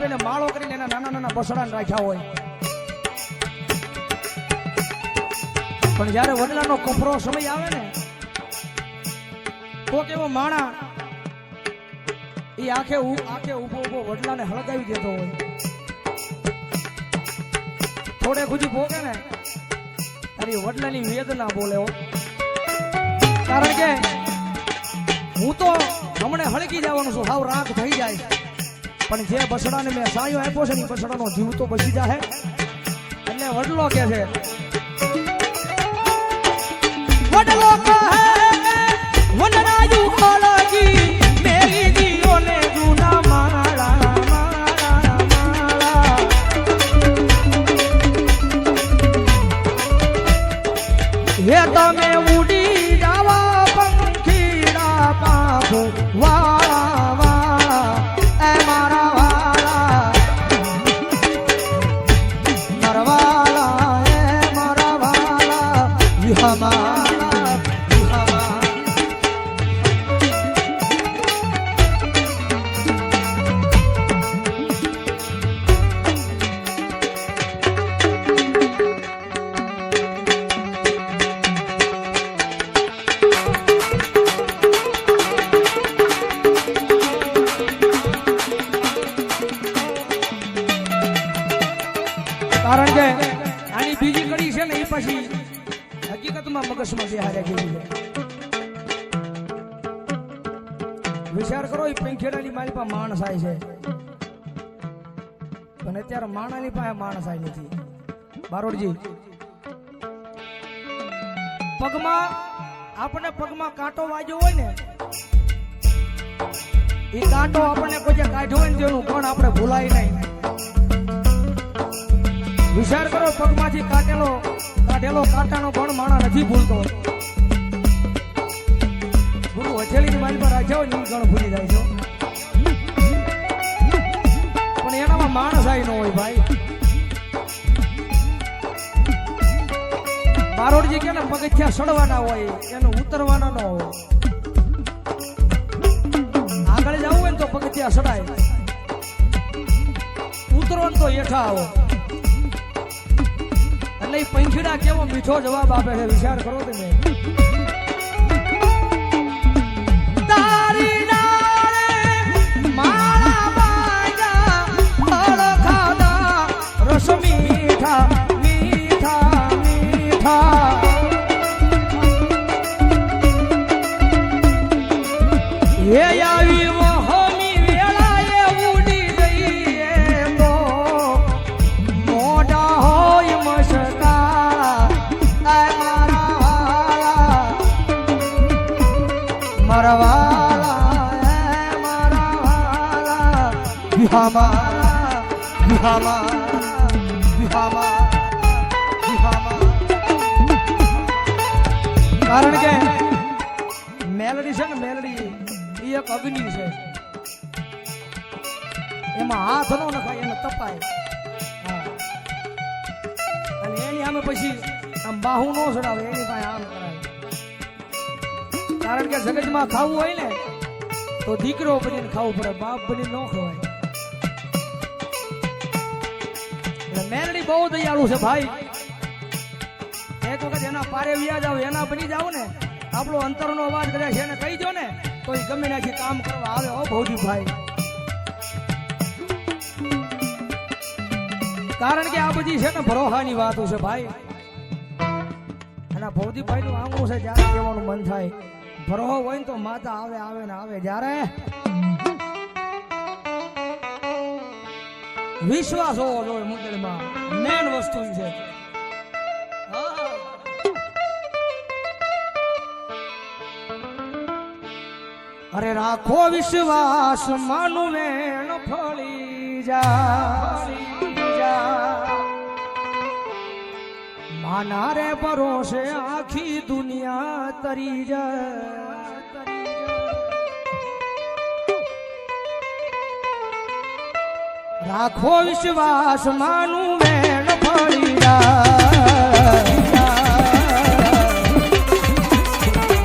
માલબેને માળો કરીને એના નાના નાના બસડાને રાખ્યા હોય, પણ જ્યારે વડલાનો કફરો સમય આવે ને તો કેવો માણા એ આખે ઊભો ઊભો વડલાને હળગાવી દેતો હોય. થોડે ખુજી ભોગે ને તારી વડલાની વેદના બોલે હો. કારણ કે હું તો હમણે હળગી જવાનું છું, હાવ રાખ થઈ જાય, પણ જે બસડાને મેં સાયો આપ્યો છે ને બસડાનો જીવ તો બચી જાય. એટલે વડલો કે છે, વડલો કહે વનરાજુ ખોલકી મેલી દીઓને જૂના માળા માળા માળા. હે તમે ઉડી જાવા પંખીડા પાખો વાળા વાળા એ મારા વાળા મારા વાળા એ મારા વાળા વિહમા. કારણ કે આની બીજી કડી છે ને એ પછી હકીકતમાં મગજમાં બેહાર્યા જેવી છે. વિચાર કરો, એ પંખેડાની મારી પાસે માણસ આય છે, પણ અત્યારે માણાની પાસે માણસ આય નથી. બારોડજી, પગમાં આપણને પગમાં કાંટો વાગ્યો હોય ને, એ કાંટો આપણને કોઈ કાઢ્યો હોય ને તેનું પણ આપણે ભૂલાય નહીં. વિચાર કરો, પગમાંથી કાઢેલો કાંટાનો પણ માણા નથી ભૂલતો. ગુરુ હથેળીની મારી પર રાખ્યો ને ગણ ભૂલી જાય છે, પણ એનામાં માણસ આય ન હોય ભાઈ. બારોડજી કે પગથિયા સડવાના હોય, એનું ઉતરવાના ન હોય. આગળ જવું હોય ને તો પગથિયા સડાય, ઉતરવાનું તો હેઠા આવો. એટલે પંખીડા કેવો મીઠો જવાબ આપે છે, વિચાર કરો તમે. તારી ડાળે માળા બાંધ્યા, ફળ ખાધા, રસ મીઠા મીઠા મીઠા. એ આવી વહમી વેળાએ ઉડી ગઈ તો મોઢા હોય મારા વાલા વિહામા વિહામા વિહામા વિહામા. કારણ કે મેલડી છે ને, મેલડી એ એક અગ્નિ છે, એમાં હાથ નો નખાય, એને તપાય. અને એની સામે પછી આમ બાહુ નો ચડાવે, એની પાસે આમ કરાય. કારણ કે જગતમાં ખાવું હોય ને તો દીકરો બનીને ખાવું પડે, બાપ બની ન ખવાય. એટલે મેલડી બહુ દયાળુ છે ભાઈ. એક વખત એના પારે વ્યા જાવ, એના બની જાવ ને, આપણો અંતરનો અવાજ કદાચ એને કહી દો ને તો એ ગમે ત્યાંથી કામ કરવા આવે. હો ભૌદીપ ભાઈ, કારણ કે આ બધી છે ને ભરોહાની વાતો છે ભાઈ. અને ભૌદીપભાઈ નું આંગણું છે, જ્યારે કહેવાનું મન થાય ભરોહો હોય ને તો માતા આવે આવે ને આવે. જ્યારે વિશ્વાસ હોવો જોઈએ મુંદરમાં, મેન વસ્તુ છે. અરે રાખો વિશ્વાસ, માનું વેણ ફળી જા, માના રે ભરોસે આખી દુનિયા તરી જાય. રાખો વિશ્વાસ, માનું વેણ ફળી જાય,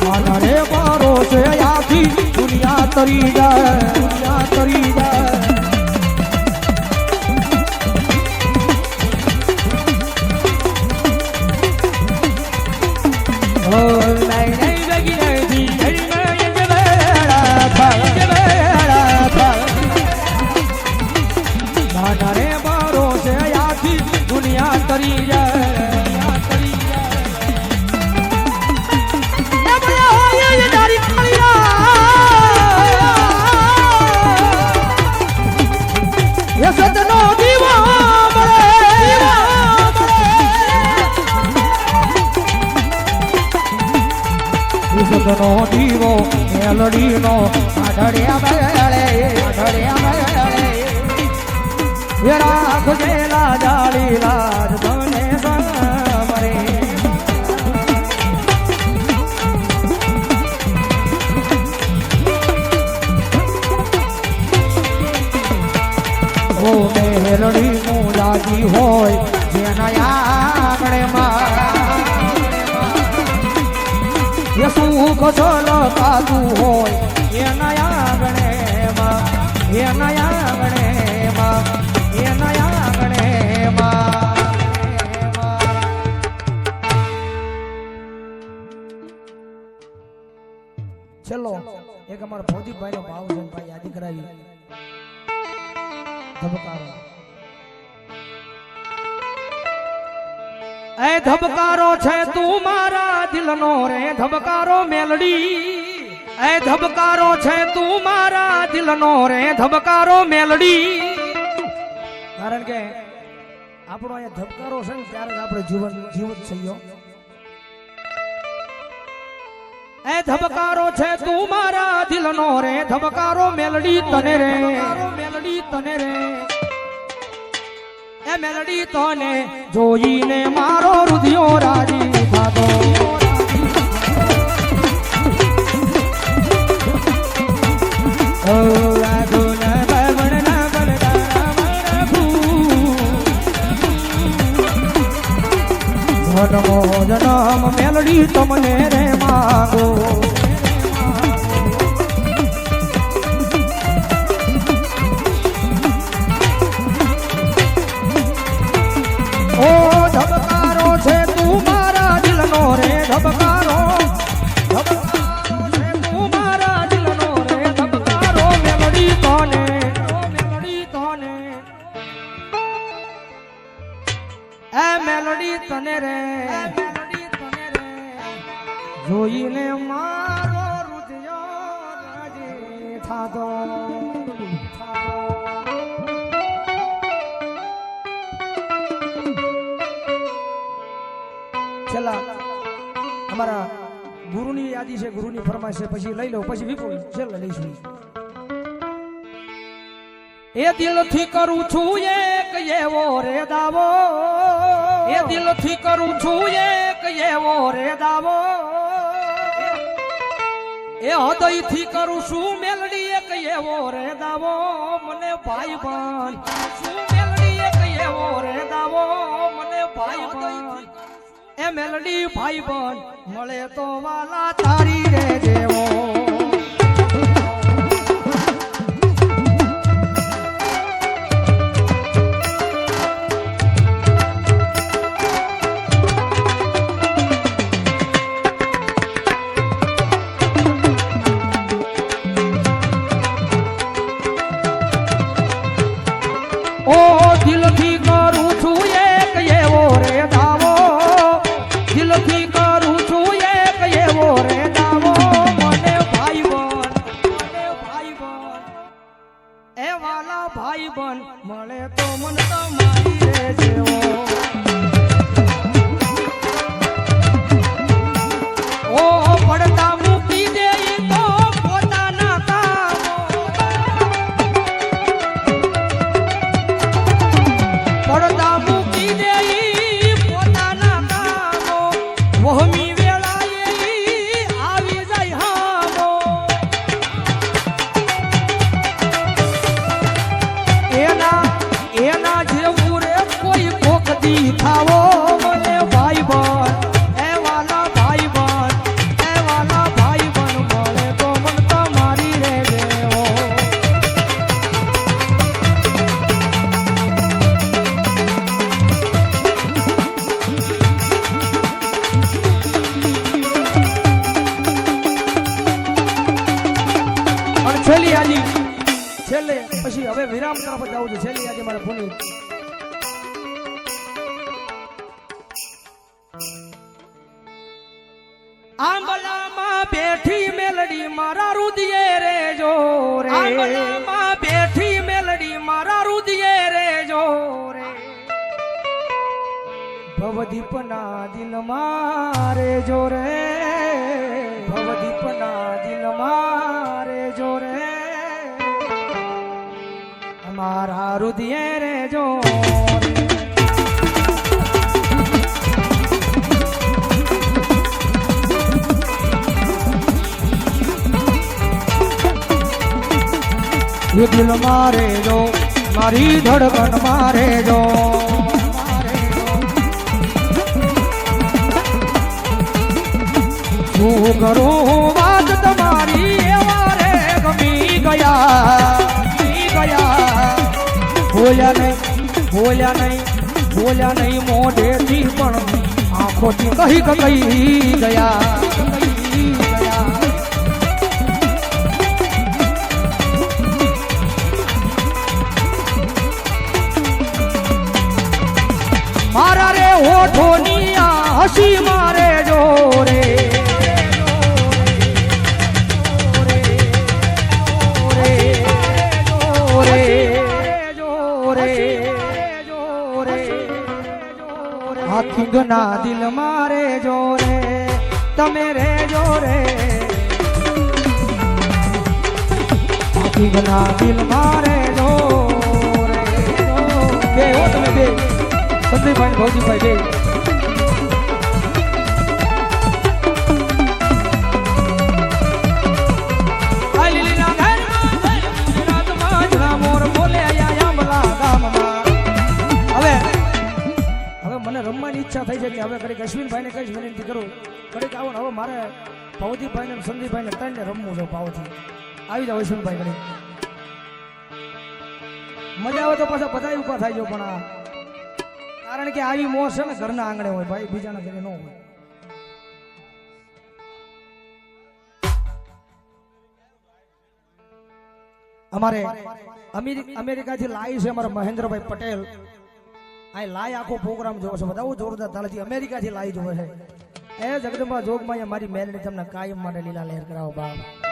માના રે ભરોસે આખી દુનિયા તરી જાય, દુનિયા તરી જાય. નો દીવો મેલડી નો આઢળ્યા બળે રાખજે લાજાળી લાજ બને સમરે ઓ મેલડી નું લાગી હોય જેના આંગણે માં સુખ છલકાતું હોય એના આંગણે ચલો એક અમારા ભૌતિકભાઈ નો ભાવ છે ભાઈ યાદ કરાવી ધબકારો એ ધબકારો છે તું મારા દિલનો રે ધબકારો મેલડી એ ધબકારો છે તું મારા દિલનો રે ધબકારો મેલડી કારણ કે આપણો અહીંયા ધબકારો છે ને ત્યારે જ આપણે જીવત થયો એ ધબકારો છે તું મારા દિલનો રે ધબકારો મેલડી તને રે એ મેલડી તને જોઈને મારો હૃદયો રાજી થાતો જન્મ મેલડી તમને રે માગો ઓ ધબકારો છે તું મારા દિલનો રે ધબકારો છે તું મારા દિલનો રે ધબકારો મેલડી તને એ મેલડી તને રે જોઈને મારો હૃદયો રાજી થાતો છેલ્લા અમારા ગુરુની યાદી છે ગુરુની ફરમાઈશ છે પછી લઈ લો પછી વિપુલ છેલ્લે લઈશું એ દિલથી કરું છું એક એવો રે દાવો એ દિલથી કરું છું એક એવો રે દાવો એ હૃદયથી કરું છું મેલડી એક એવો રે દાવો મને ભાઈ બન શું મેલડી એક એવો રે દાવો મને ભાઈ બન એ મેલડી ભાઈ બન મળે તો વાલા તારી રે જેવો ઓ દિલથી કરું છું એક એવો રે દાવો દિલથી કરું છું એક એવો રે દાવો મને ભાઈ બન એ વાલા ભાઈ બન મળે તો મન તમારી રે જેવો ઓ પડતા મૂકી દે તો પોતાના કામો પડતા મૂકી દે પોતાના કામો વહમી વેળાએ આવી જાય હામો એના જેવું રે કોઈ કોકદી થાવો મને ભાઈ બન એ વાલા ભાઈ બન મળે તો મન તમારી રે દેવો અને છેલ્લી યાદી છેલ્લે પછી હવે વિરામ તરફ જવું છે છેલ્લી યાદી મારે ભૂલી આંબલામાં બેઠી મેલડી મારા રુદિયે રે જો રે આંબલામાં બેઠી મેલડી મારા રુદિયે રે જો રે ભવદીપના દિલમાં રે જો રે ભવદીપના મારા રુધિયે રે જો દિલ મારે જો મારી ધડકન મારે જો શું કરું વાત તમારી એવા રે ગમી ગયા બોલ્યા નહીં મોઢેથી પણ આંખોથી કહી ગયા મારા રે હોઠોની આ હસી મારે જોરે હાથીગના દિલ મારે જોરે તમે રે જોરે હાથીગના દિલ મારે જોરે બે હો તમે બે સંદીપભાઈ ભૌજીભાઈ બે રમવાની ઈચ્છા થઈ છે કે હવે કડીક અશ્વિનભાઈને કઈ વિનંતી કરું કડીક આવો ને હવે મારે ભૌજીભાઈને સંદીપભાઈને ત્રણને રમવું છે પાવથી આવી જાવ અશ્વિનભાઈ કડીક મજા આવે તો પાછા બધા ઉભા થાય છે પણ કારણ કે આવી મોસ છે ને ઘરના આંગણે હોય ભાઈ બીજાના ઘરે ન હોય અમારે અમેરિકાથી લાઈ છે અમારા મહેન્દ્રભાઈ પટેલ આ લાઈ આખો પ્રોગ્રામ જોવો છે બધા જોરદાર તાલથી અમેરિકાથી લાઈ જોવે છે એ જગદંબા જોગમાં મારી મેલડી તમને કાયમ માટે લીલા લહેર કરાવો બાપ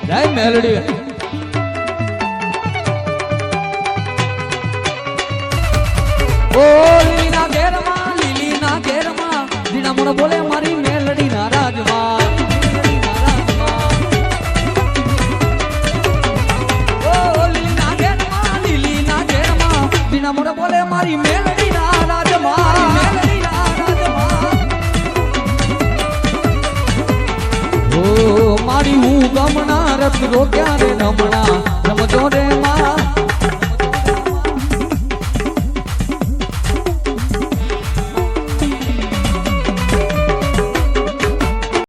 જય મેલડી ઓ લીલીના ઘેરમાં દીના મોણ બોલે મારી મેલડી ના રાજમાં ઓ લીલીના ઘેરમાં દીના મોણ બોલે મારી મેલડી ના રાજમાં મારી હું ગમના રથ રોક્યા રે